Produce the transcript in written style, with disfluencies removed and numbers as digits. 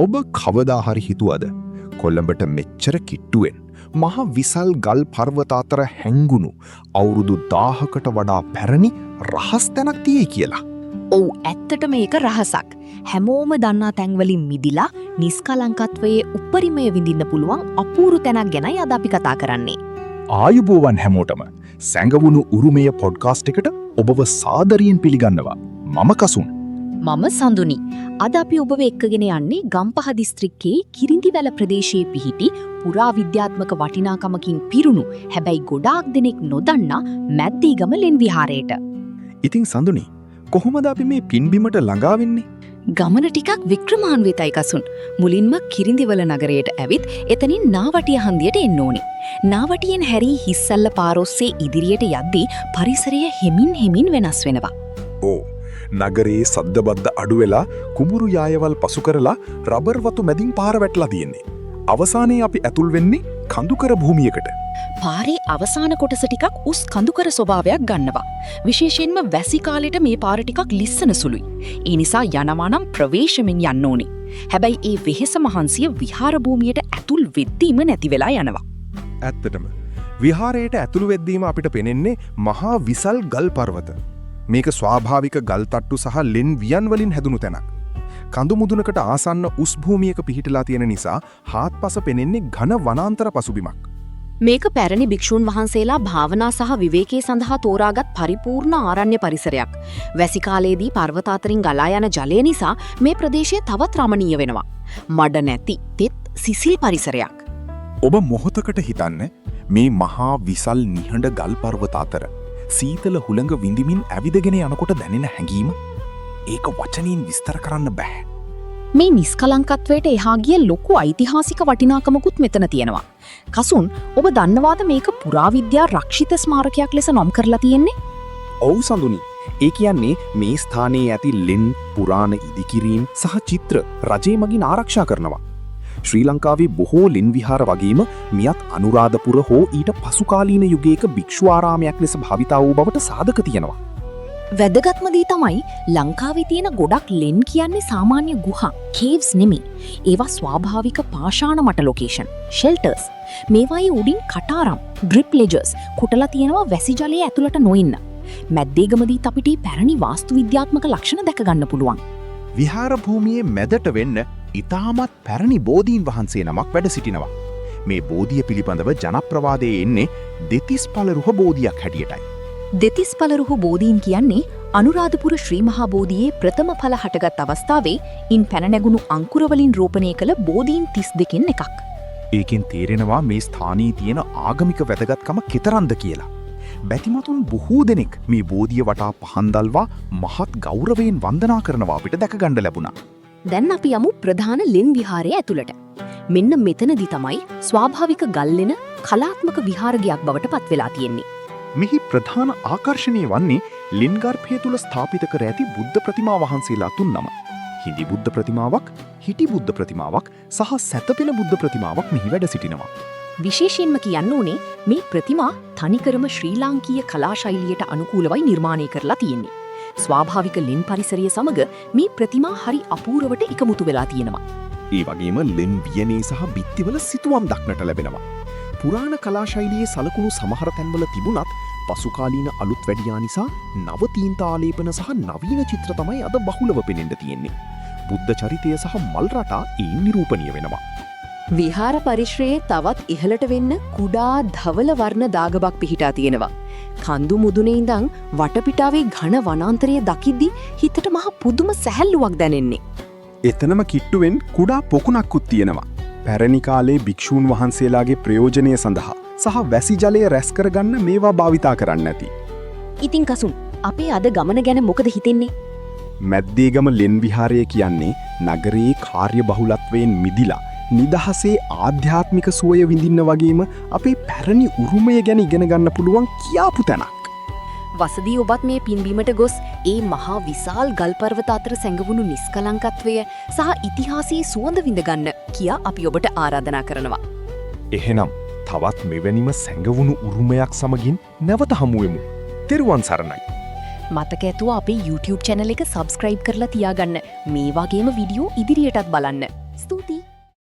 ඔබ කවදා හරි හිතුවද කොළඹට මෙච්චර කිට්ටුවෙන් මහා විසල් ගල් පර්වත අතර හැංගුණු අවුරුදු 1000කට වඩා පැරණි රහස් තැනක් තියෙයි කියලා? ඔව්, ඇත්තටම ඒක රහසක්. හැමෝම දන්නා තැන්වලින් මිදිලා නිස්කලංකත්වයේ උපරිමය විඳින්න පුළුවන් අපූර්ව තැනක් ගැනයි අද අපි කතා කරන්නේ. ආයුබෝවන් හැමෝටම සැඟවුණු උරුමය පොඩ්කාස්ට් එකට ඔබව සාදරයෙන් පිළිගන්නවා. මම කසුන්. මම සඳුනි. අද අපි ඔබව එක්කගෙන යන්නේ ගම්පහ දිස්ත්‍රික්කයේ කිරිඳිවැල ප්‍රදේශයේ පිහිටි පුරාවිද්‍යාත්මක වටිනාකමකින් පිරුණු හැබැයි ගොඩාක් දෙනෙක් නොදන්නා මැද්දීගම ලෙන් විහාරයට. ඉතින් සඳුනි, කොහොමද අපි මේ පින්බිමට ළඟා වෙන්නේ? ගමන ටිකක් වික්‍රමාන්විතයි කසුන්. මුලින්ම කිරිඳිවල නගරයට ඇවිත් එතනින් නාවටිය හන්දියට එන්න ඕනේ. නාවටියෙන් හැරී හිස්සල්ල පාරොස්සේ ඉදිරියට යද්දී පරිසරය හෙමින් වෙනස් වෙනවා. ඕ, නගරයේ සද්දබද්ද අඩු වෙලා කුඹුරු යායවල් පසු කරලා රබර් වතු මැදින් පාර වැටලා තියෙන්නේ. අවසානයේ අපි ඇතුල් වෙන්නේ කඳුකර භූමියකට. පාරේ අවසාන කොටස ටිකක් උස් කඳුකර ස්වභාවයක් ගන්නවා. විශේෂයෙන්ම වැසි කාලෙට මේ පාර ටිකක් ලිස්සන සුළුයි. ඒ නිසා යනවා නම් ප්‍රවේශමෙන් යන්න ඕනේ. හැබැයි ඒ වෙහෙස මහන්සිය විහාර භූමියට ඇතුල් වෙද්දීම නැති වෙලා යනවා. ඇත්තටම විහාරයට ඇතුළු වෙද්දීම අපිට පෙනෙන්නේ මහා විසල් ගල් පර්වත. මේක ස්වාභාවික ගල් තට්ටු සහ ලෙන් වියන් වලින් හැදුණු තැනක්. කඳු මුදුනකට ආසන්න උස් භූමියක පිහිටලා තියෙන නිසා හාත්පස පෙනෙන්නේ ඝන වනාන්තර පසුබිමක්. මේක පැරණි භික්ෂූන් වහන්සේලා භාවනා සහ විවේකයේ සඳහා තෝරාගත් පරිපූර්ණ ආරණ්‍ය පරිසරයක්. වැසි කාලයේදී පර්වත අතරින් ගලා යන ජලය නිසා මේ ප්‍රදේශය තවත් රමණීය වෙනවා. මඩ නැති, තෙත් සිසිල් පරිසරයක්. ඔබ මොහොතකට හිතන්න මේ මහා විසල් නිහඬ ගල් පර්වත අතර සීතල හුළඟ විඳිමින් ඇවිදගෙන යනකොට දැනෙන හැඟීම ඒක වචනින් විස්තර කරන්න බෑ. මේ නිස්කලංකත්වයට එහා ගිය ලොකු ඓතිහාසික වටිනාකමකුත් මෙතන තියෙනවා. කසුන්, ඔබ දන්නවාද මේක පුරාවිද්‍යා රක්ෂිත ස්මාරකයක් ලෙස නම් කරලා තියෙන්නේ? ඔව් සඳුනි. ඒ කියන්නේ මේ ස්ථානයේ ඇති ලෙන් පුරාණ ඉදිකිරීම් සහ චිත්‍ර රජය මගින් ආරක්ෂා කරනවා. ශ්‍රී ලංකාවේ බොහෝ ලෙන් විහාර වගේම මියත් අනුරාධපුර හෝ ඊට පසුකාලීන යුගයක භික්ෂු ආරාමයක් ලෙස භාවිතා වූ බවට සාධක තියෙනවා. වැදගත්ම දේ තමයි ලංකාවේ තියෙන ගොඩක් ලෙන් කියන්නේ සාමාන්‍ය ගුහා, කේව්ස් නෙමෙයි. ඒවා ස්වාභාවික පාෂාණ මට ලොකේෂන්, ෂෙල්ටර්ස්. මේවායේ උඩින් කටාරම්, ඩ්‍රිප් ලෙජර්ස් කුටලා තියෙනවා වැසි ජලයේ ඇතුළට නොඉන්න. මැද්දේගමදීත් අපිට පැරණි වාස්තු විද්‍යාත්මක ලක්ෂණ දැක ගන්න පුළුවන්. විහාර භූමියේ මැදට වෙන්න ඉතාමත් පැරණි බෝධීන් වහන්සේ නමක් වැඩ සිටිනවා. මේ බෝධිය පිළිබඳව ජනප්‍රවාදයේ එන්නේ දෙතිස් පළරුහ බෝධියක් හැටියටයි. දෙතිස් පළරුහ බෝධීන් කියන්නේ අනුරාධපුර ශ්‍රී මහා බෝධියේ ප්‍රථම ඵල හටගත් අවස්ථාවේ ඉන් පැන නැගුණු අංකුරවලින් රෝපණය කළ බෝධීන් 32කින් එකක්. ඒකෙන් තේරෙනවා මේ ස්ථානයේ තියෙන ආගමික වැදගත්කම කෙතරම්ද කියලා. බැතිමතුන් බොහෝ දෙනෙක් මේ බෝධිය වටා පහන් දල්වා මහත් ගෞරවයෙන් වන්දනා කරනවා අපිට දැක ගන්න ලැබුණා. දැන් අපි යමු ප්‍රධාන ලෙන් විහාරය ඇතුළට. මෙන්න මෙතනදි තමයි ස්වාභාවික ගල් ලෙන කලාත්මක විහාරගයක් බවට පත් වෙලා තියෙන්නේ. මෙහි ප්‍රධාන ආකර්ෂණය වන්නේ ලෙන් ගර්භය තුල ස්ථාපිත කර ඇති බුද්ධ ප්‍රතිමා වහන්සේලා තුන්නම. හිඳි බුද්ධ ප්‍රතිමාවක්, හිටි බුද්ධ ප්‍රතිමාවක් සහ සැතපෙන බුද්ධ ප්‍රතිමාවක් මෙහි වැඩ සිටිනවා. විශේෂයෙන්ම කියන්න ඕනේ මේ ප්‍රතිමා තනිකරම ශ්‍රී ලාංකීය කලා ශෛලියට අනුකූලවයි නිර්මාණය කරලා තියෙන්නේ. ස්වාභාවික ලෙන් පරිසරය සමග මේ ප්‍රතිමා හරි අපූර්වට එකමුතු වෙලා තියෙනවා. ඒ වගේම ලෙන් වියනේ සහ බිත්තිවල සිතුවම් දක්නට ලැබෙනවා. පුරාණ කලා ශෛලියේ සලකුණු සමහර තැන්වල තිබුණත් පසුකාලීන අලුත් වැඩියා නිසා නව තීන්තාලේපන සහ නවීන චිත්‍ර තමයි අද බහුලව පෙනෙන්න තියෙන්නේ. බුද්ධ චරිතය සහ මල් රටා ඒ නිරූපණීය වෙනවා. විහාර පරිශ්‍රයේ තවත් ඉහළට වෙන්න කුඩා ධවල වර්ණ දාගබක් පිහිටා තියෙනවා. කඳු මුදුනේ ඉඳන් වටපිටාවේ ඝන වනාන්තරය දකිද්දි හිතට මහ පුදුම සැහැල්ලුවක් දැනෙන්නේ. එතනම කිට්ටුවෙන් කුඩා පොකුණක්කුත් තියෙනවා. පැරණි කාලේ භික්ෂූන් වහන්සේලාගේ ප්‍රයෝජනය සඳහා සහ වැසි ජලය රැස් කරගන්න මේවා භාවිතා කරන්න ඇති. ඉතින් කසුන්, අපේ අද ගමන ගැන මොකද හිතෙන්නේ? මැද්දේගම ලෙන් විහාරය කියන්නේ නගරයේ කාර්ය බහුලත්වයෙන් මිදිලා නිදහසේ ආධ්‍යාත්මික සුවය විඳින්න වගේම අපේ පැරණි උරුමය ගැන ඉගෙන ගන්න පුළුවන් කියාපු තැනක්. වසදී ඔබත් මේ පින්බීමට ගොස් ඒ මහා විශාල් ගල් පර්වත අතර සැඟවුණු නිස්කලංකත්වය සහ ඉතිහාසයේ සුවඳ විඳගන්න කියා අපි ඔබට ආරාධනා කරනවා. එහෙනම් තවත් මෙවැනිම සැඟවුණු උරුමයක් සමගින් නැවත හමුවෙමු. තෙරුවන් සරණයි. මතක ඇතුව අපේ YouTube channel එක subscribe කරලා තියාගන්න. මේ වගේම වීඩියෝ ඉදිරියටත් බලන්න. ස්තුතියි.